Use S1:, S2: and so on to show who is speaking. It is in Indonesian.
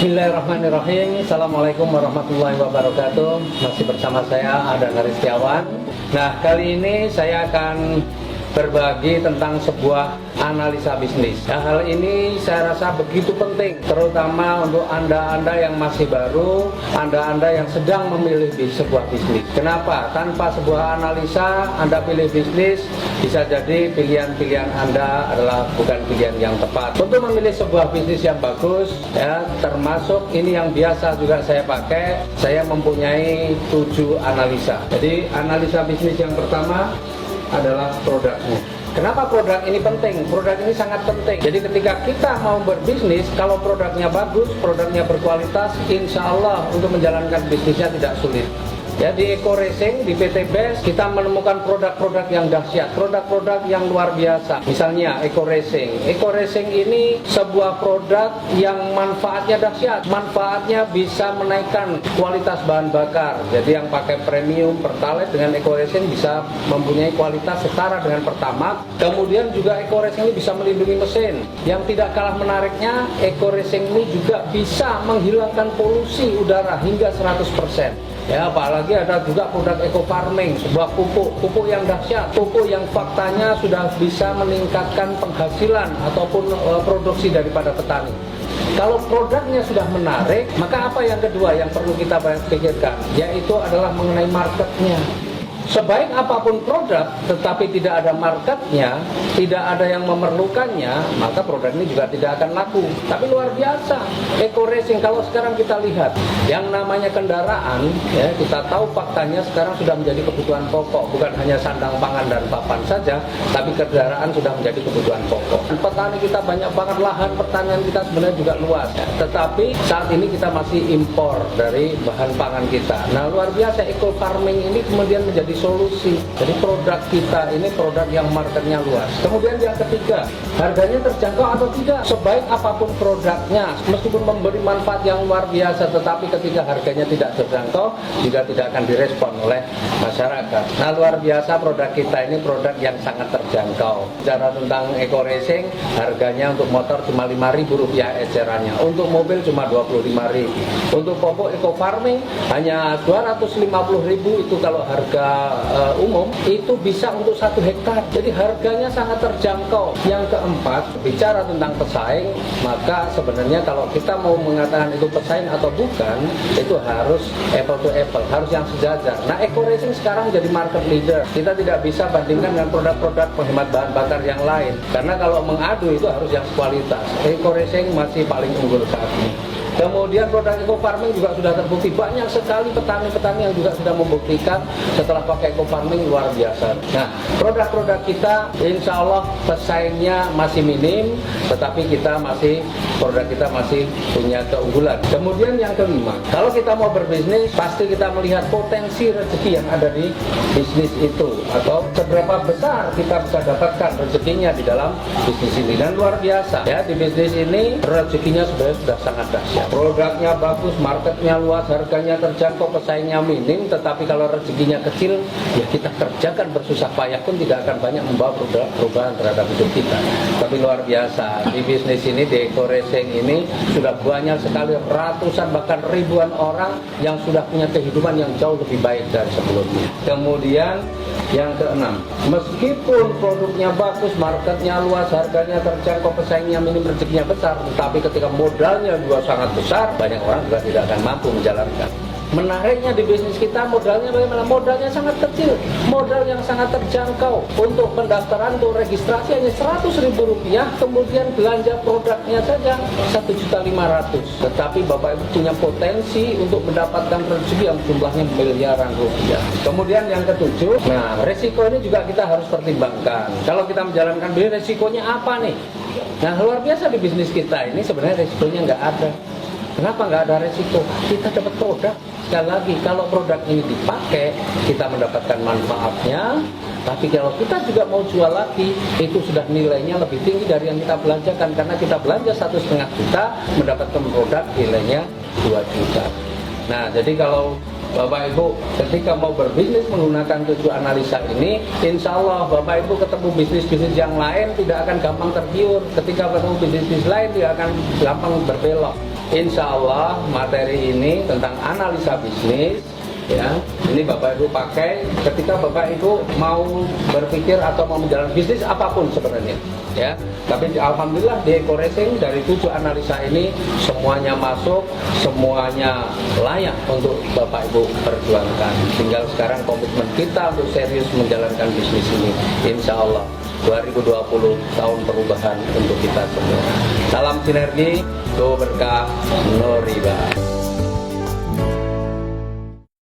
S1: Bismillahirrahmanirrahim. Assalamualaikum warahmatullahi wabarakatuh. Masih bersama saya Adan Haristiawan. Nah, kali ini saya akan berbagi tentang sebuah analisa bisnis. Nah, hal ini saya rasa begitu penting, terutama untuk Anda-Anda yang masih baru, Anda-Anda yang sedang memilih sebuah bisnis. Kenapa? Tanpa sebuah analisa, Anda pilih bisnis, bisa jadi pilihan-pilihan Anda adalah bukan pilihan yang tepat. Untuk memilih sebuah bisnis yang bagus, ya, termasuk ini yang biasa juga saya pakai, saya mempunyai 7 analisa. Jadi, analisa bisnis yang pertama adalah produknya. Kenapa produk ini penting? Produk ini sangat penting. Jadi ketika kita mau berbisnis, kalau produknya bagus, produknya berkualitas, insya Allah untuk menjalankan bisnisnya tidak sulit. Ya, di Eco Racing, di PT Best, kita menemukan produk-produk yang dahsyat, produk-produk yang luar biasa. Misalnya Eco Racing. Eco Racing ini sebuah produk yang manfaatnya dahsyat. Manfaatnya bisa menaikkan kualitas bahan bakar. Jadi yang pakai premium Pertalite dengan Eco Racing bisa mempunyai kualitas setara dengan Pertamax. Kemudian juga Eco Racing ini bisa melindungi mesin. Yang tidak kalah menariknya, Eco Racing ini juga bisa menghilangkan polusi udara hingga 100%. Ya, apalagi ada juga produk Eco Farming, sebuah pupuk yang dahsyat, pupuk yang faktanya sudah bisa meningkatkan penghasilan ataupun produksi daripada petani. Kalau produknya sudah menarik, maka apa yang kedua yang perlu kita pikirkan, yaitu adalah mengenai marketnya. Sebaik apapun produk, tetapi tidak ada marketnya, tidak ada yang memerlukannya, maka produk ini juga tidak akan laku. Tapi luar biasa, Eco Racing kalau sekarang kita lihat, yang namanya kendaraan, ya, kita tahu faktanya sekarang sudah menjadi kebutuhan pokok, bukan hanya sandang pangan dan papan saja, tapi kendaraan sudah menjadi kebutuhan pokok. Petani kita banyak banget, lahan pertanian kita sebenarnya juga luas, ya. Tetapi saat ini kita masih impor dari bahan pangan kita. Nah, luar biasa, Eco Farming ini kemudian menjadi solusi. Jadi produk kita ini produk yang marketnya luas. Kemudian yang ketiga, harganya terjangkau atau tidak. Sebaik apapun produknya, meskipun memberi manfaat yang luar biasa, tetapi ketika harganya tidak terjangkau, juga tidak akan direspon oleh masyarakat. Nah, luar biasa produk kita ini produk yang sangat terjangkau. Bicara tentang Eco Racing, harganya untuk motor cuma Rp5.000 ecerannya. Untuk mobil cuma Rp25.000. Untuk pupuk Eco Farming hanya Rp250.000, itu kalau harga umum itu bisa untuk 1 hektar. Jadi harganya sangat terjangkau. Yang keempat, bicara tentang pesaing, maka sebenarnya kalau kita mau mengatakan itu pesaing atau bukan, itu harus apple to apple, harus yang sejajar. Nah, Eco Racing sekarang jadi market leader. Kita tidak bisa bandingkan dengan produk-produk penghemat bahan bakar yang lain, karena kalau mengadu itu harus yang kualitas. Eco Racing masih paling unggul saat ini. Kemudian produk Eco Farming juga sudah terbukti. Banyak sekali petani-petani yang juga sudah membuktikan setelah pakai Eco Farming luar biasa. Nah, produk-produk kita insya Allah pesaingnya masih minim, tetapi produk kita masih punya keunggulan. Kemudian yang kelima, kalau kita mau berbisnis, pasti kita melihat potensi rezeki yang ada di bisnis itu, atau seberapa besar kita bisa dapatkan rezekinya di dalam bisnis ini. Dan luar biasa, ya, di bisnis ini rezekinya sebenarnya sudah sangat dahsyat. Produknya bagus, marketnya luas, harganya terjangkau, pesaingnya minim, tetapi kalau rezekinya kecil, ya kita kerjakan bersusah payah pun tidak akan banyak membawa perubahan terhadap hidup kita. Tapi luar biasa, di bisnis ini, di Eco Racing ini, sudah banyak sekali, ratusan bahkan ribuan orang yang sudah punya kehidupan yang jauh lebih baik dari sebelumnya. Kemudian yang keenam, meskipun produknya bagus, marketnya luas, harganya terjangkau, pesaingnya minim, rezekinya besar, tetapi ketika modalnya juga sangat besar, banyak orang juga tidak akan mampu menjalankan. Menariknya di bisnis kita, modalnya bagaimana? Modalnya sangat kecil, modal yang sangat terjangkau. Untuk pendaftaran, untuk registrasi hanya Rp100.000, kemudian belanja produknya saja Rp1.500.000. Tetapi Bapak Ibu punya potensi untuk mendapatkan rezeki yang jumlahnya miliaran rupiah. Kemudian yang ketujuh, nah, resiko ini juga kita harus pertimbangkan. Kalau kita menjalankan bisnis, resikonya apa nih? Nah, luar biasa di bisnis kita ini sebenarnya resikonya nggak ada. Kenapa nggak ada resiko? Kita dapat produk. Sekali lagi, kalau produk ini dipakai, kita mendapatkan manfaatnya. Tapi kalau kita juga mau jual lagi, itu sudah nilainya lebih tinggi dari yang kita belanjakan. Karena kita belanja Rp1,5 juta, mendapatkan produk nilainya Rp2 juta. Nah, jadi kalau Bapak Ibu ketika mau berbisnis menggunakan 7 analisa ini, insya Allah Bapak Ibu ketemu bisnis-bisnis yang lain tidak akan gampang tergiur. Ketika ketemu bisnis-bisnis lain tidak akan gampang berbelok. insya Allah materi ini tentang analisa bisnis, ya, ini Bapak Ibu pakai ketika Bapak Ibu mau berpikir atau mau menjalankan bisnis apapun sebenarnya, ya. Tapi alhamdulillah di Eko Racing dari 7 analisa ini semuanya masuk, semuanya layak untuk Bapak Ibu perjuangkan. Tinggal sekarang komitmen kita untuk serius menjalankan bisnis ini, insya Allah 2020 tahun perubahan untuk kita semua. Salam sinergi, do berkah, no riba.